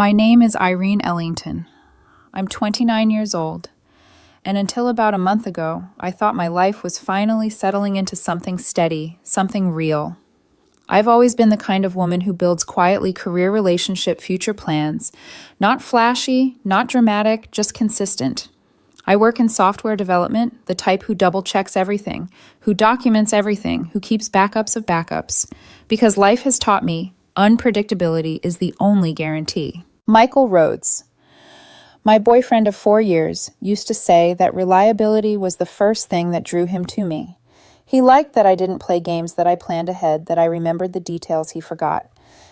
My name is Irene Ellington. I'm 29 years old, and until about a month ago, I thought my life was finally settling into something steady, something real. I've always been the kind of woman who builds quietly career, relationship, future plans. Not flashy, not dramatic, just consistent. I work in software development, the type who double-checks everything, who documents everything, who keeps backups of backups. Because life has taught me, unpredictability is the only guarantee. Michael Rhodes, my boyfriend of 4 years, used to say that reliability was the first thing that drew him to me. He liked that I didn't play games that I planned ahead, that I remembered the details he forgot.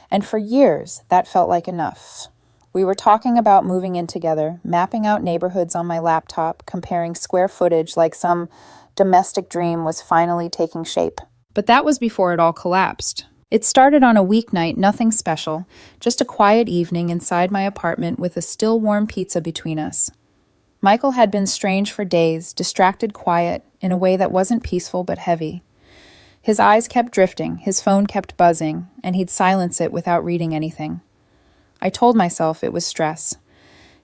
And for years, that felt like enough. We were talking about moving in together, mapping out neighborhoods on my laptop, comparing square footage like some domestic dream was finally taking shape. But that was before it all collapsed. It started on a weeknight, nothing special, just a quiet evening inside my apartment with a still warm pizza between us. Michael had been strange for days, distracted quiet, in a way that wasn't peaceful but heavy. His eyes kept drifting, his phone kept buzzing, and he'd silence it without reading anything. I told myself it was stress.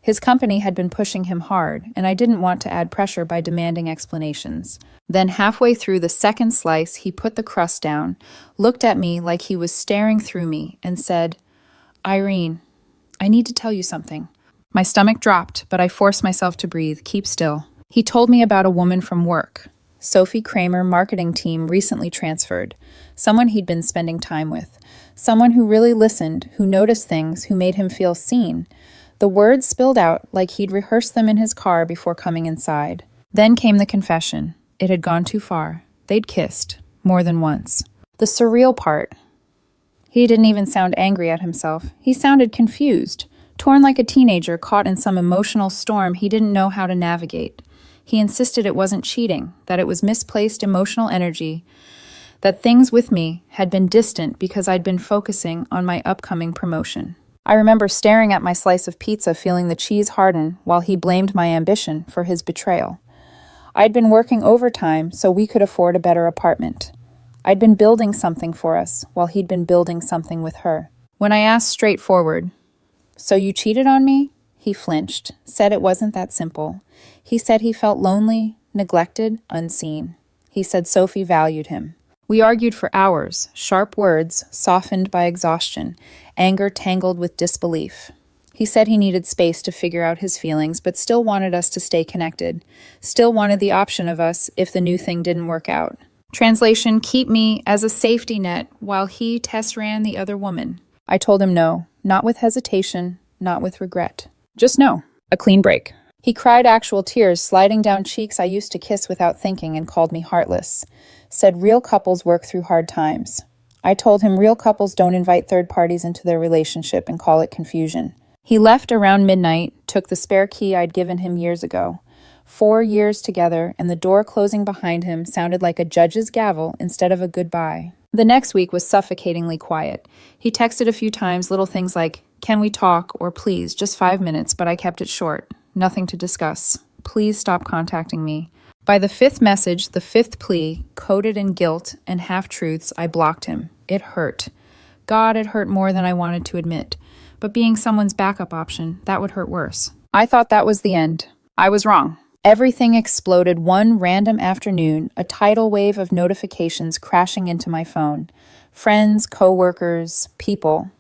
His company had been pushing him hard, and I didn't want to add pressure by demanding explanations. Then halfway through the second slice, he put the crust down, looked at me like he was staring through me, and said, "Irene, I need to tell you something." My stomach dropped, but I forced myself to breathe, keep still. He told me about a woman from work. Sophie Kramer, marketing team, recently transferred. Someone he'd been spending time with. Someone who really listened, who noticed things, who made him feel seen. The words spilled out like he'd rehearsed them in his car before coming inside. Then came the confession. It had gone too far. They'd kissed, more than once. The surreal part. He didn't even sound angry at himself. He sounded confused, torn like a teenager caught in some emotional storm he didn't know how to navigate. He insisted it wasn't cheating, that it was misplaced emotional energy, that things with me had been distant because I'd been focusing on my upcoming promotion. I remember staring at my slice of pizza, feeling the cheese harden, while he blamed my ambition for his betrayal. I'd been working overtime so we could afford a better apartment. I'd been building something for us, while he'd been building something with her. When I asked straightforward, "So you cheated on me?" he flinched, said it wasn't that simple. He said he felt lonely, neglected, unseen. He said Sophie valued him. We argued for hours, sharp words softened by exhaustion, anger tangled with disbelief. He said he needed space to figure out his feelings, but still wanted us to stay connected, still wanted the option of us if the new thing didn't work out. Translation, keep me as a safety net while he test ran the other woman. I told him no, not with hesitation, not with regret. Just no, a clean break. He cried actual tears sliding down cheeks I used to kiss without thinking and called me heartless. Said real couples work through hard times. I told him real couples don't invite third parties into their relationship and call it confusion. He left around midnight, took the spare key I'd given him years ago. 4 years together, and the door closing behind him sounded like a judge's gavel instead of a goodbye. The next week was suffocatingly quiet. He texted a few times, little things like, "Can we talk?" or "Please, just 5 minutes," but I kept it short. Nothing to discuss. Please stop contacting me. By the fifth message, the fifth plea, coated in guilt and half-truths, I blocked him. It hurt. God, it hurt more than I wanted to admit. But being someone's backup option, that would hurt worse. I thought that was the end. I was wrong. Everything exploded one random afternoon, a tidal wave of notifications crashing into my phone. Friends, coworkers, people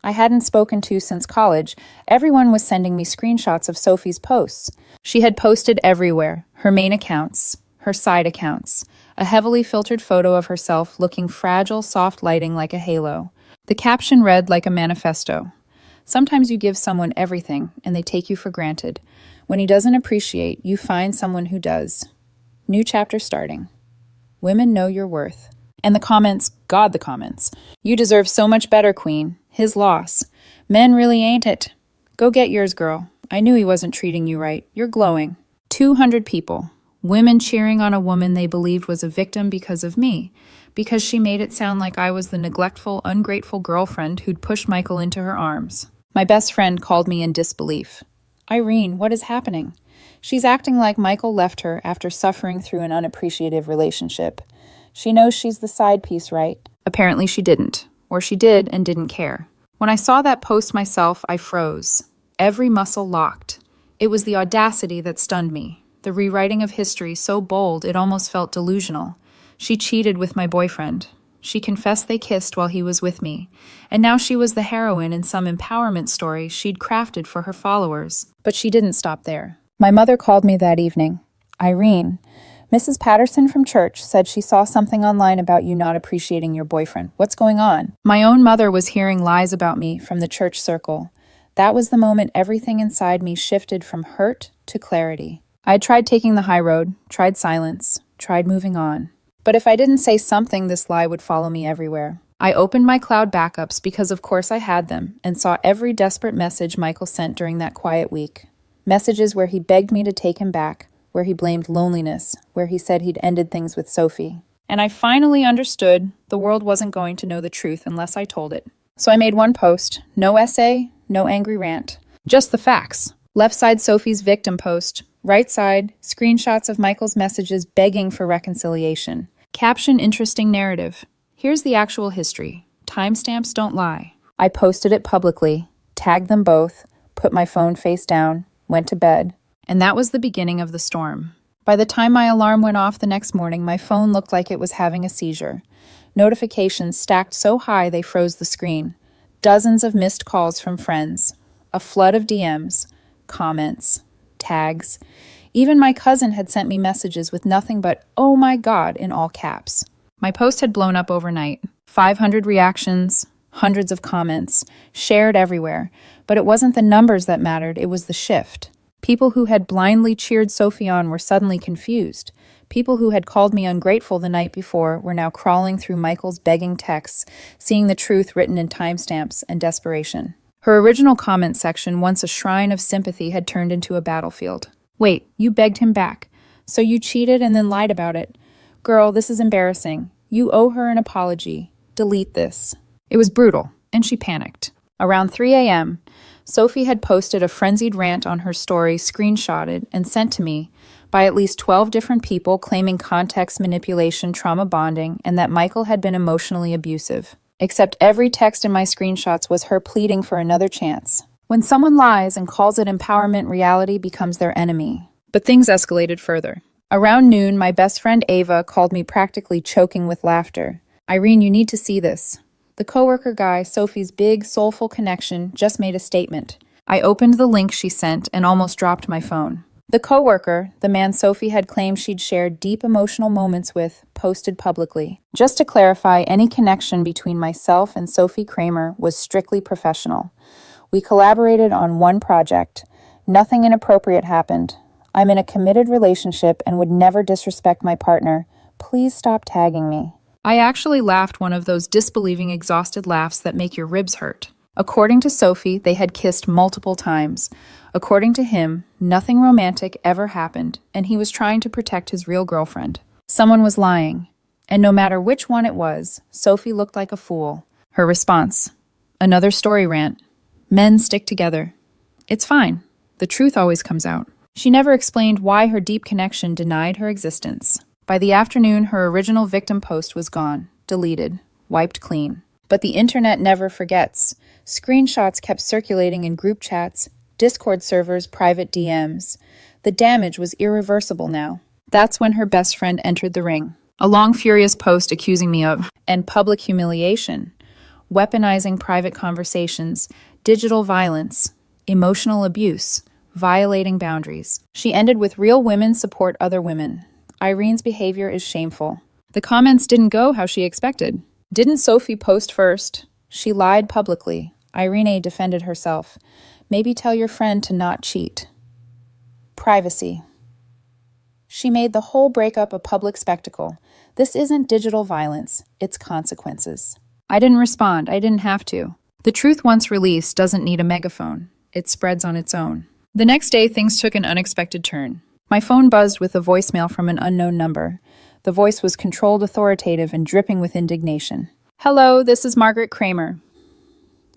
I hadn't spoken to since college. Everyone was sending me screenshots of Sophie's posts. She had posted everywhere, her main accounts, her side accounts, a heavily filtered photo of herself looking fragile, soft lighting like a halo. The caption read like a manifesto. Sometimes you give someone everything and they take you for granted. When he doesn't appreciate, you find someone who does. New chapter starting. Women know your worth. And the comments, God, the comments. You deserve so much better, queen. His loss. Men really ain't it. Go get yours, girl. I knew he wasn't treating you right. You're glowing. 200 people. Women cheering on a woman they believed was a victim because of me. Because she made it sound like I was the neglectful, ungrateful girlfriend who'd pushed Michael into her arms. My best friend called me in disbelief. "Irene, what is happening?" She's acting like Michael left her after suffering through an unappreciative relationship. She knows she's the side piece, right? Apparently she didn't. Or she did and didn't care. When I saw that post myself, I froze. Every muscle locked. It was the audacity that stunned me. The rewriting of history so bold it almost felt delusional. She cheated with my boyfriend. She confessed they kissed while he was with me. And now she was the heroine in some empowerment story she'd crafted for her followers. But she didn't stop there. My mother called me that evening. Irene, Mrs. Patterson from church said she saw something online about you not appreciating your boyfriend. What's going on? My own mother was hearing lies about me from the church circle. That was the moment everything inside me shifted from hurt to clarity. I had tried taking the high road, tried silence, tried moving on. But if I didn't say something, this lie would follow me everywhere. I opened my cloud backups because of course I had them, and saw every desperate message Michael sent during that quiet week. Messages where he begged me to take him back, where he blamed loneliness, where he said he'd ended things with Sophie. And I finally understood the world wasn't going to know the truth unless I told it. So I made one post, no essay, no angry rant, just the facts. Left side Sophie's victim post, right side screenshots of Michael's messages begging for reconciliation. Caption interesting narrative. Here's the actual history. Timestamps don't lie. I posted it publicly, tagged them both, put my phone face down, went to bed. And that was the beginning of the storm. By the time my alarm went off the next morning, my phone looked like it was having a seizure. Notifications stacked so high they froze the screen. Dozens of missed calls from friends. A flood of DMs, comments, tags. Even my cousin had sent me messages with nothing but, "Oh my God," in all caps. My post had blown up overnight. 500 reactions, hundreds of comments, shared everywhere. But it wasn't the numbers that mattered, it was the shift. People who had blindly cheered Sophie on were suddenly confused. People who had called me ungrateful the night before were now crawling through Michael's begging texts, seeing the truth written in timestamps and desperation. Her original comment section, once a shrine of sympathy, had turned into a battlefield. "Wait, you begged him back. So you cheated and then lied about it. Girl, this is embarrassing. You owe her an apology. Delete this." It was brutal, and she panicked. Around 3 a.m., Sophie had posted a frenzied rant on her story, screenshotted and sent to me by at least 12 different people claiming context manipulation, trauma bonding, and that Michael had been emotionally abusive. Except every text in my screenshots was her pleading for another chance. When someone lies and calls it empowerment, reality becomes their enemy. But things escalated further. Around noon, my best friend Ava called me practically choking with laughter. "Irene, you need to see this. The coworker guy, Sophie's big, soulful connection, just made a statement." I opened the link she sent and almost dropped my phone. The coworker, the man Sophie had claimed she'd shared deep emotional moments with, posted publicly. Just to clarify, any connection between myself and Sophie Kramer was strictly professional. We collaborated on one project. Nothing inappropriate happened. I'm in a committed relationship and would never disrespect my partner. Please stop tagging me. I actually laughed one of those disbelieving, exhausted laughs that make your ribs hurt. According to Sophie, they had kissed multiple times. According to him, nothing romantic ever happened, and he was trying to protect his real girlfriend. Someone was lying. And no matter which one it was, Sophie looked like a fool. Her response: another story rant. Men stick together. It's fine. The truth always comes out. She never explained why her deep connection denied her existence. By the afternoon, her original victim post was gone, deleted, wiped clean. But the internet never forgets. Screenshots kept circulating in group chats, Discord servers, private DMs. The damage was irreversible now. That's when her best friend entered the ring. A long, furious post accusing me of, and public humiliation, weaponizing private conversations, digital violence, emotional abuse, violating boundaries. She ended with "real women support other women. Irene's behavior is shameful." The comments didn't go how she expected. Didn't Sophie post first? She lied publicly. Irene defended herself. Maybe tell your friend to not cheat. Privacy. She made the whole breakup a public spectacle. This isn't digital violence, it's consequences. I didn't respond. I didn't have to. The truth once released doesn't need a megaphone. It spreads on its own. The next day, things took an unexpected turn. My phone buzzed with a voicemail from an unknown number. The voice was controlled, authoritative, and dripping with indignation. "Hello, this is Margaret Kramer,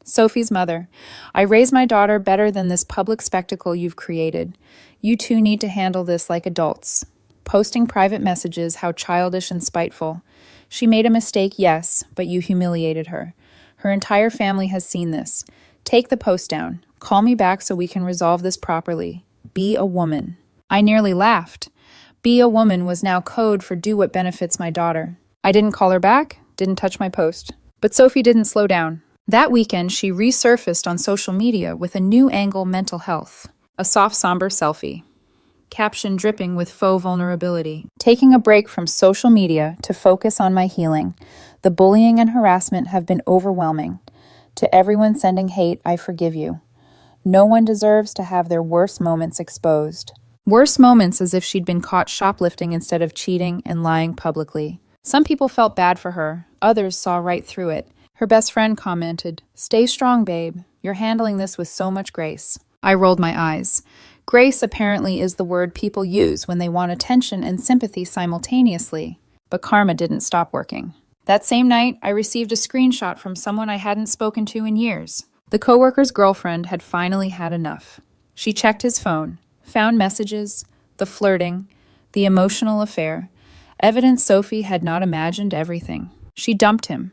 Sophie's mother. I raised my daughter better than this public spectacle you've created. You two need to handle this like adults." Posting private messages, how childish and spiteful. She made a mistake, yes, but you humiliated her. Her entire family has seen this. Take the post down. Call me back so we can resolve this properly. Be a woman." I nearly laughed. Be a woman was now code for do what benefits my daughter. I didn't call her back, didn't touch my post. But Sophie didn't slow down. That weekend, she resurfaced on social media with a new angle: mental health. A soft, somber selfie. Caption dripping with faux vulnerability. Taking a break from social media to focus on my healing. The bullying and harassment have been overwhelming. To everyone sending hate, I forgive you. No one deserves to have their worst moments exposed. Worst moments as if she'd been caught shoplifting instead of cheating and lying publicly. Some people felt bad for her. Others saw right through it. Her best friend commented, "Stay strong, babe. You're handling this with so much grace." I rolled my eyes. Grace apparently is the word people use when they want attention and sympathy simultaneously. But karma didn't stop working. That same night, I received a screenshot from someone I hadn't spoken to in years. The coworker's girlfriend had finally had enough. She checked his phone, found messages, the flirting, the emotional affair. Evidence Sophie had not imagined everything. She dumped him,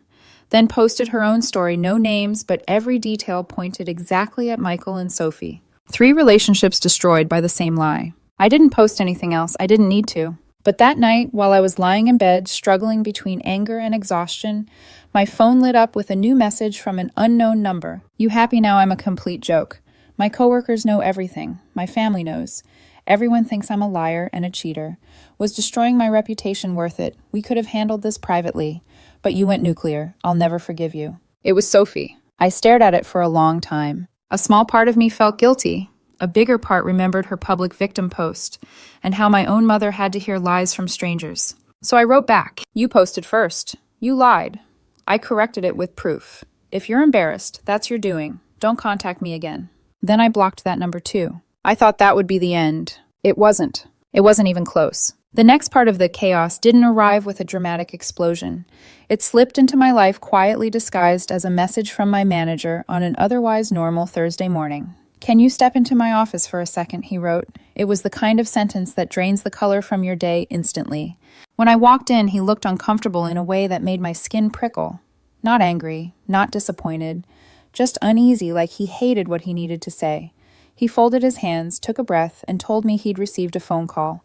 then posted her own story, no names, but every detail pointed exactly at Michael and Sophie. 3 relationships destroyed by the same lie. I didn't post anything else. I didn't need to. But that night, while I was lying in bed, struggling between anger and exhaustion, my phone lit up with a new message from an unknown number. "You happy now? I'm a complete joke. My coworkers know everything. My family knows. Everyone thinks I'm a liar and a cheater. Was destroying my reputation worth it? We could have handled this privately. But you went nuclear. I'll never forgive you." It was Sophie. I stared at it for a long time. A small part of me felt guilty. A bigger part remembered her public victim post, and how my own mother had to hear lies from strangers. So I wrote back, "You posted first. You lied. I corrected it with proof. If you're embarrassed, that's your doing. Don't contact me again." Then I blocked that number too. I thought that would be the end. It wasn't. It wasn't even close. The next part of the chaos didn't arrive with a dramatic explosion. It slipped into my life quietly disguised as a message from my manager on an otherwise normal Thursday morning. "Can you step into my office for a second?" he wrote. It was the kind of sentence that drains the color from your day instantly. When I walked in, he looked uncomfortable in a way that made my skin prickle. Not angry, not disappointed, just uneasy, like he hated what he needed to say. He folded his hands, took a breath, and told me he'd received a phone call.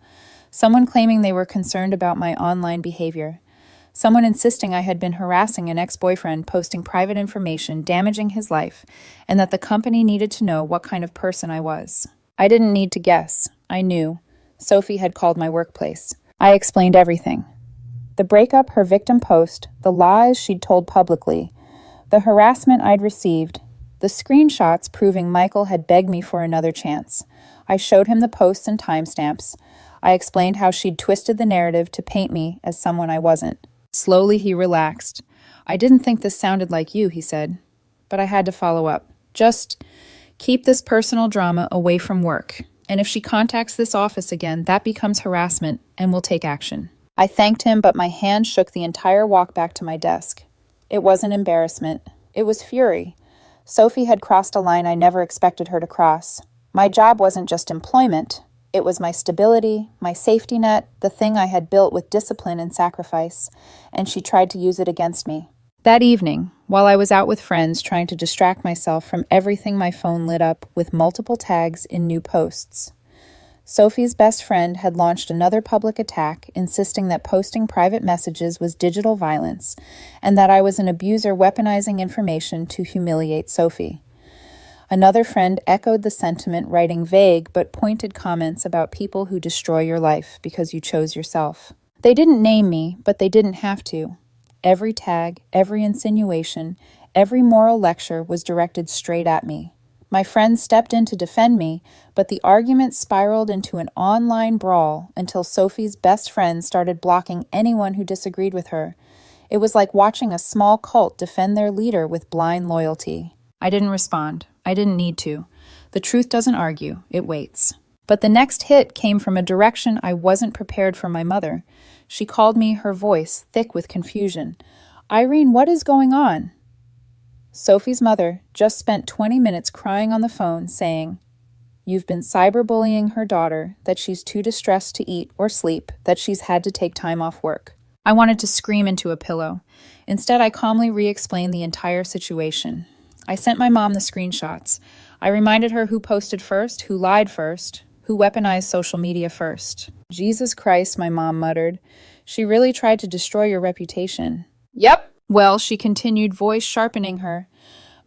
Someone claiming they were concerned about my online behavior. Someone insisting I had been harassing an ex-boyfriend, posting private information, damaging his life, and that the company needed to know what kind of person I was. I didn't need to guess. I knew. Sophie had called my workplace. I explained everything. The breakup her victim post, the lies she'd told publicly, the harassment I'd received, the screenshots proving Michael had begged me for another chance. I showed him the posts and timestamps. I explained how she'd twisted the narrative to paint me as someone I wasn't. Slowly, he relaxed. "I didn't think this sounded like you," he said. But I had to follow up. "Just keep this personal drama away from work. And if she contacts this office again, that becomes harassment, and we'll take action." I thanked him, but my hand shook the entire walk back to my desk. It wasn't embarrassment. It was fury. Sophie had crossed a line I never expected her to cross. My job wasn't just employment. It was my stability, my safety net, the thing I had built with discipline and sacrifice, and she tried to use it against me. That evening, while I was out with friends trying to distract myself from everything, my phone lit up with multiple tags in new posts. Sophie's best friend had launched another public attack, insisting that posting private messages was digital violence, and that I was an abuser weaponizing information to humiliate Sophie. Another friend echoed the sentiment, writing vague but pointed comments about people who destroy your life because you chose yourself. They didn't name me, but they didn't have to. Every tag, every insinuation, every moral lecture was directed straight at me. My friends stepped in to defend me, but the argument spiraled into an online brawl until Sophie's best friend started blocking anyone who disagreed with her. It was like watching a small cult defend their leader with blind loyalty. I didn't respond. I didn't need to. The truth doesn't argue, it waits. But the next hit came from a direction I wasn't prepared for. My mother. She called me, her voice thick with confusion. "Irene, what is going on?" Sophie's mother just spent 20 minutes crying on the phone, saying, "You've been cyberbullying her daughter, that she's too distressed to eat or sleep, that she's had to take time off work." I wanted to scream into a pillow. Instead, I calmly re-explained the entire situation. I sent my mom the screenshots. I reminded her who posted first, who lied first, who weaponized social media first. Jesus Christ, my mom muttered. She really tried to destroy your reputation. Yep. Well, she continued, voice sharpening her.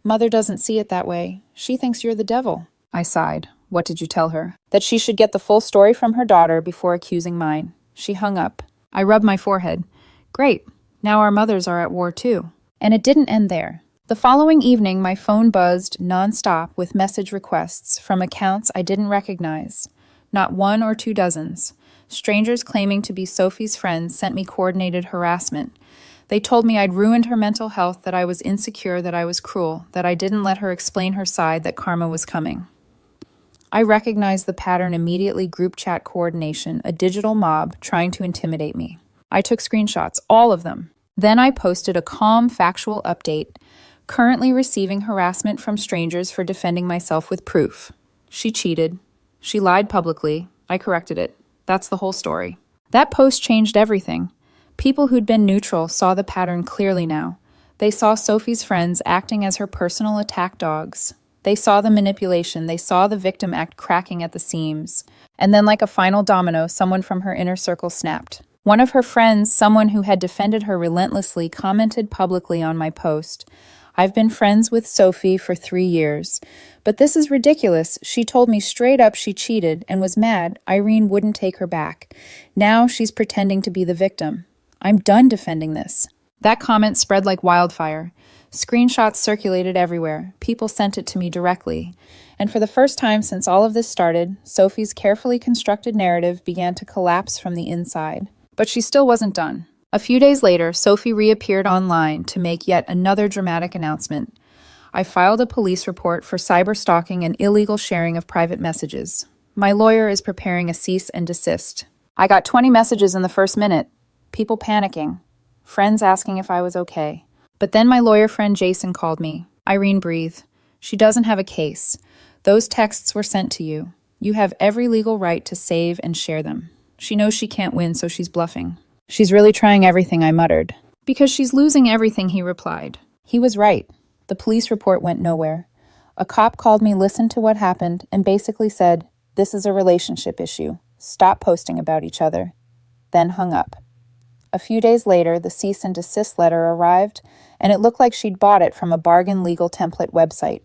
Mother doesn't see it that way. She thinks you're the devil. I sighed. What did you tell her? That she should get the full story from her daughter before accusing mine. She hung up. I rubbed my forehead. Great. Now our mothers are at war too. And it didn't end there. The following evening, my phone buzzed nonstop with message requests from accounts I didn't recognize. Not one or two dozens. Strangers claiming to be Sophie's friends sent me coordinated harassment. They told me I'd ruined her mental health, that I was insecure, that I was cruel, that I didn't let her explain her side, that karma was coming. I recognized the pattern immediately. Group chat coordination, a digital mob trying to intimidate me. I took screenshots, all of them. Then I posted a calm, factual update. Currently receiving harassment from strangers for defending myself with proof. She cheated. She lied publicly. I corrected it. That's the whole story. That post changed everything. People who'd been neutral saw the pattern clearly now. They saw Sophie's friends acting as her personal attack dogs. They saw the manipulation. They saw the victim act cracking at the seams. And then, like a final domino, someone from her inner circle snapped. One of her friends, someone who had defended her relentlessly, commented publicly on my post. I've been friends with Sophie for 3 years. But this is ridiculous. She told me straight up she cheated and was mad Irene wouldn't take her back. Now she's pretending to be the victim. I'm done defending this. That comment spread like wildfire. Screenshots circulated everywhere. People sent it to me directly. And for the first time since all of this started, Sophie's carefully constructed narrative began to collapse from the inside. But she still wasn't done. A few days later, Sophie reappeared online to make yet another dramatic announcement. I filed a police report for cyberstalking and illegal sharing of private messages. My lawyer is preparing a cease and desist. I got 20 messages in the first minute. People panicking. Friends asking if I was okay. But then my lawyer friend Jason called me. Irene, breathe. She doesn't have a case. Those texts were sent to you. You have every legal right to save and share them. She knows she can't win, so she's bluffing. She's really trying everything, I muttered. Because she's losing everything, he replied. He was right. The police report went nowhere. A cop called me, listened to what happened, and basically said, "This is a relationship issue. Stop posting about each other." Then hung up. A few days later, the cease and desist letter arrived, and it looked like she'd bought it from a bargain legal template website.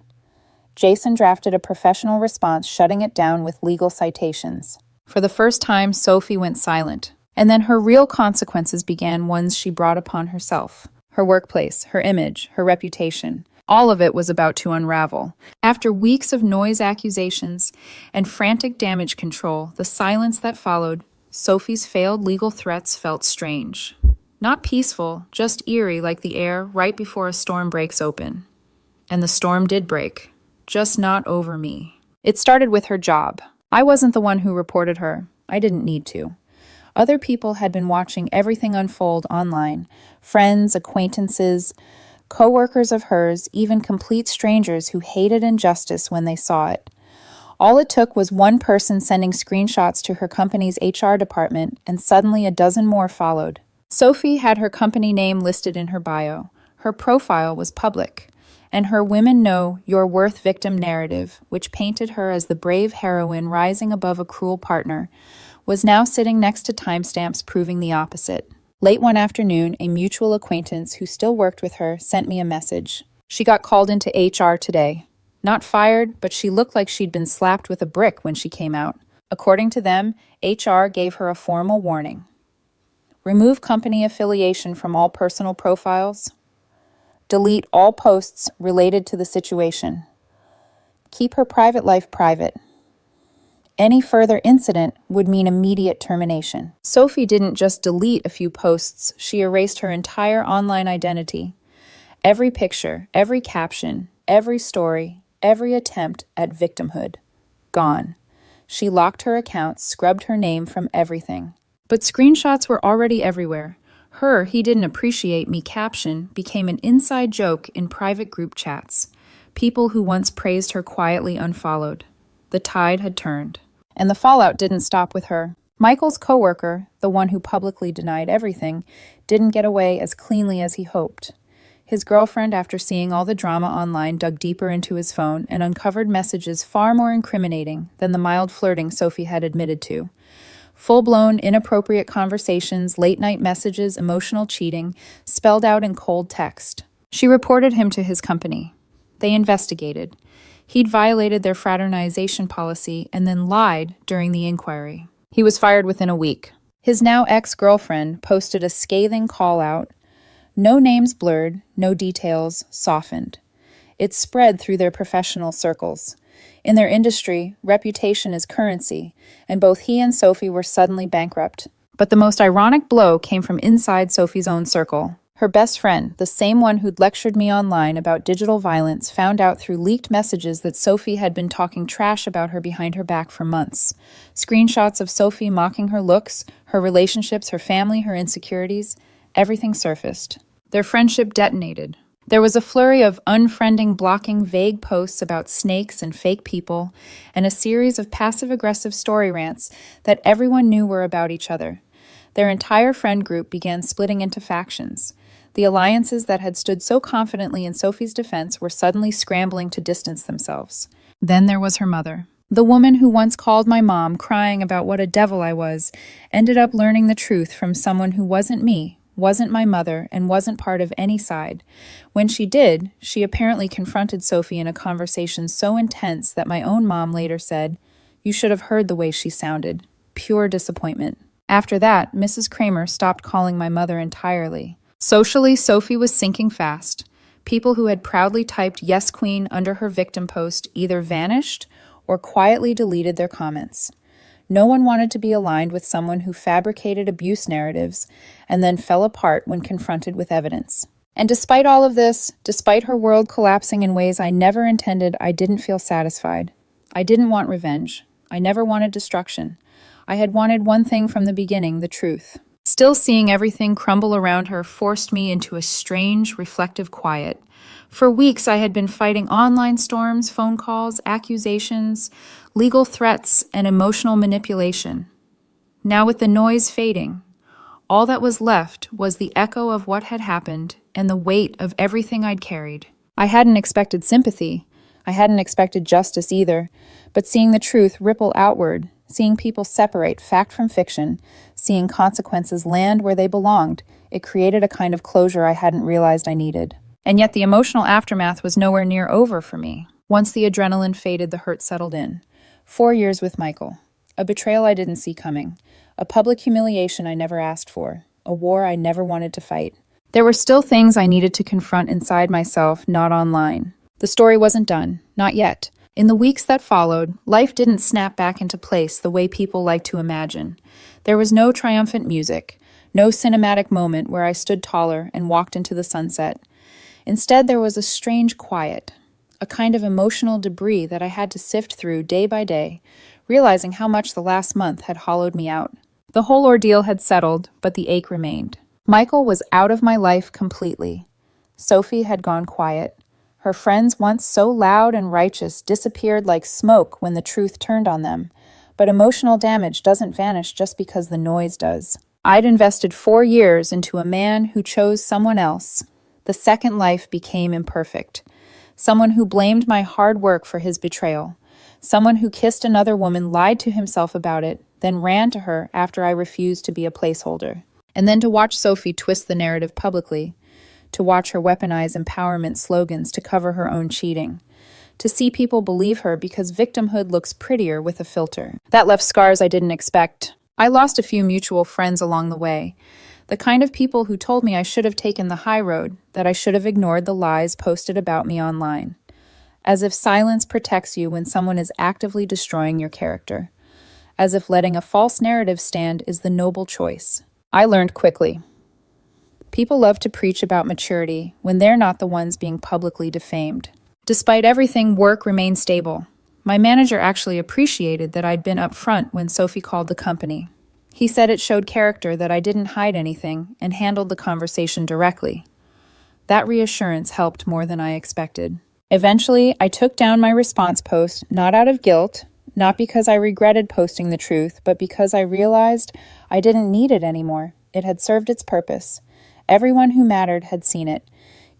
Jason drafted a professional response, shutting it down with legal citations. For the first time, Sophie went silent. And then her real consequences began, ones she brought upon herself. Her workplace, her image, her reputation. All of it was about to unravel. After weeks of noise accusations and frantic damage control, the silence that followed, Sophie's failed legal threats felt strange. Not peaceful, just eerie, like the air right before a storm breaks open. And the storm did break, just not over me. It started with her job. I wasn't the one who reported her. I didn't need to. Other people had been watching everything unfold online. Friends, acquaintances, co-workers of hers, even complete strangers who hated injustice when they saw it. All it took was one person sending screenshots to her company's HR department, and suddenly a dozen more followed. Sophie had her company name listed in her bio. Her profile was public. And her "Women Know Your Worth" victim narrative, which painted her as the brave heroine rising above a cruel partner, was now sitting next to timestamps proving the opposite. Late one afternoon, a mutual acquaintance who still worked with her sent me a message. She got called into HR today. Not fired, but she looked like she'd been slapped with a brick when she came out. According to them, HR gave her a formal warning. Remove company affiliation from all personal profiles. Delete all posts related to the situation. Keep her private life private. Any further incident would mean immediate termination. Sophie didn't just delete a few posts, she erased her entire online identity. Every picture, every caption, every story, every attempt at victimhood. Gone. She locked her accounts, scrubbed her name from everything. But screenshots were already everywhere. Her "he didn't appreciate me" caption became an inside joke in private group chats. People who once praised her quietly unfollowed. The tide had turned. And the fallout didn't stop with her. Michael's coworker, the one who publicly denied everything, didn't get away as cleanly as he hoped. His girlfriend, after seeing all the drama online, dug deeper into his phone and uncovered messages far more incriminating than the mild flirting Sophie had admitted to. Full-blown, inappropriate conversations, late-night messages, emotional cheating, spelled out in cold text. She reported him to his company. They investigated. He'd violated their fraternization policy and then lied during the inquiry. He was fired within a week. His now ex-girlfriend posted a scathing call-out. No names blurred, no details softened. It spread through their professional circles. In their industry, reputation is currency, and both he and Sophie were suddenly bankrupt. But the most ironic blow came from inside Sophie's own circle. Her best friend, the same one who'd lectured me online about digital violence, found out through leaked messages that Sophie had been talking trash about her behind her back for months. Screenshots of Sophie mocking her looks, her relationships, her family, her insecurities, everything surfaced. Their friendship detonated. There was a flurry of unfriending, blocking, vague posts about snakes and fake people, and a series of passive-aggressive story rants that everyone knew were about each other. Their entire friend group began splitting into factions. The alliances that had stood so confidently in Sophie's defense were suddenly scrambling to distance themselves. Then there was her mother. The woman who once called my mom crying about what a devil I was ended up learning the truth from someone who wasn't me, wasn't my mother, and wasn't part of any side. When she did, she apparently confronted Sophie in a conversation so intense that my own mom later said, "You should have heard the way she sounded. Pure disappointment." After that, Mrs. Kramer stopped calling my mother entirely. Socially, Sophie was sinking fast. People who had proudly typed "Yes, Queen" under her victim post either vanished or quietly deleted their comments. No one wanted to be aligned with someone who fabricated abuse narratives and then fell apart when confronted with evidence. And despite all of this, despite her world collapsing in ways I never intended, I didn't feel satisfied. I didn't want revenge. I never wanted destruction. I had wanted one thing from the beginning, the truth. Still seeing everything crumble around her forced me into a strange, reflective quiet. For weeks, I had been fighting online storms, phone calls, accusations, legal threats, and emotional manipulation. Now, with the noise fading, all that was left was the echo of what had happened and the weight of everything I'd carried. I hadn't expected sympathy. I hadn't expected justice either, but seeing the truth ripple outward, seeing people separate fact from fiction, seeing consequences land where they belonged, it created a kind of closure I hadn't realized I needed. And yet the emotional aftermath was nowhere near over for me. Once the adrenaline faded, the hurt settled in. 4 years with Michael. A betrayal I didn't see coming. A public humiliation I never asked for. A war I never wanted to fight. There were still things I needed to confront inside myself, not online. The story wasn't done. Not yet. In the weeks that followed, life didn't snap back into place the way people like to imagine. There was no triumphant music, no cinematic moment where I stood taller and walked into the sunset. Instead, there was a strange quiet, a kind of emotional debris that I had to sift through day by day, realizing how much the last month had hollowed me out. The whole ordeal had settled, but the ache remained. Michael was out of my life completely. Sophie had gone quiet. Her friends, once so loud and righteous, disappeared like smoke when the truth turned on them. But emotional damage doesn't vanish just because the noise does. I'd invested 4 years into a man who chose someone else. The second life became imperfect. Someone who blamed my hard work for his betrayal. Someone who kissed another woman, lied to himself about it, then ran to her after I refused to be a placeholder. And then to watch Sophie twist the narrative publicly. To watch her weaponize empowerment slogans to cover her own cheating. To see people believe her because victimhood looks prettier with a filter. That left scars I didn't expect. I lost a few mutual friends along the way. The kind of people who told me I should have taken the high road, that I should have ignored the lies posted about me online. As if silence protects you when someone is actively destroying your character. As if letting a false narrative stand is the noble choice. I learned quickly. People love to preach about maturity when they're not the ones being publicly defamed. Despite everything, work remained stable. My manager actually appreciated that I'd been upfront when Sophie called the company. He said it showed character that I didn't hide anything and handled the conversation directly. That reassurance helped more than I expected. Eventually, I took down my response post, not out of guilt, Not because I regretted posting the truth, but because I realized I didn't need it anymore. It had served its purpose. Everyone who mattered had seen it.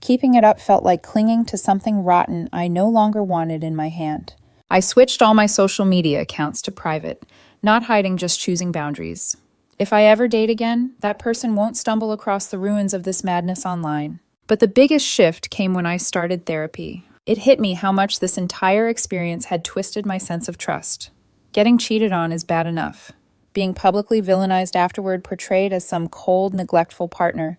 Keeping it up felt like clinging to something rotten I no longer wanted in my hand. I switched all my social media accounts to private, not hiding, just choosing boundaries. If I ever date again, that person won't stumble across the ruins of this madness online. But the biggest shift came when I started therapy. It hit me how much this entire experience had twisted my sense of trust. Getting cheated on is bad enough. Being publicly villainized afterward, portrayed as some cold, neglectful partner,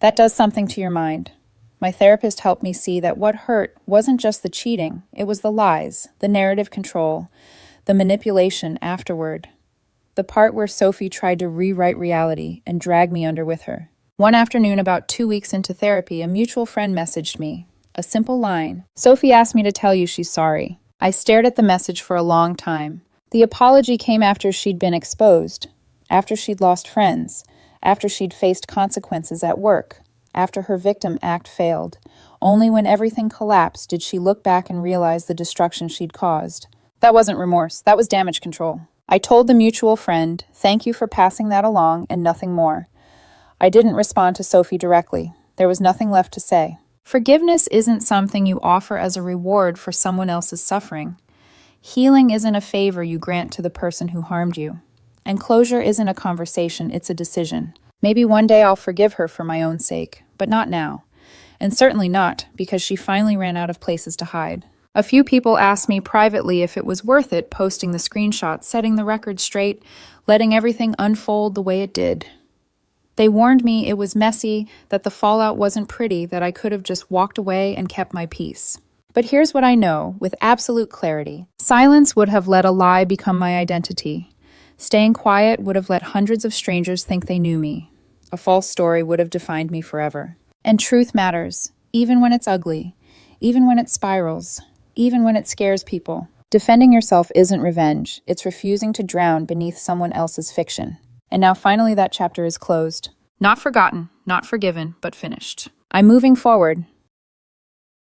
that does something to your mind. My therapist helped me see that what hurt wasn't just the cheating, it was the lies, the narrative control, the manipulation afterward. The part where Sophie tried to rewrite reality and drag me under with her. One afternoon, about 2 weeks into therapy, a mutual friend messaged me. A simple line. "Sophie asked me to tell you she's sorry." I stared at the message for a long time. The apology came after she'd been exposed, after she'd lost friends, after she'd faced consequences at work, after her victim act failed. Only when everything collapsed did she look back and realize the destruction she'd caused. That wasn't remorse, that was damage control. I told the mutual friend, "Thank you for passing that along," and nothing more. I didn't respond to Sophie directly. There was nothing left to say. Forgiveness isn't something you offer as a reward for someone else's suffering. Healing isn't a favor you grant to the person who harmed you. And closure isn't a conversation, it's a decision. Maybe one day I'll forgive her for my own sake, but not now. And certainly not because she finally ran out of places to hide. A few people asked me privately if it was worth it posting the screenshots, setting the record straight, letting everything unfold the way it did. They warned me it was messy, that the fallout wasn't pretty, that I could have just walked away and kept my peace. But here's what I know with absolute clarity. Silence would have let a lie become my identity. Staying quiet would have let hundreds of strangers think they knew me. A false story would have defined me forever. And truth matters, even when it's ugly, even when it spirals, even when it scares people. Defending yourself isn't revenge, it's refusing to drown beneath someone else's fiction. And now finally that chapter is closed. Not forgotten, not forgiven, but finished. I'm moving forward,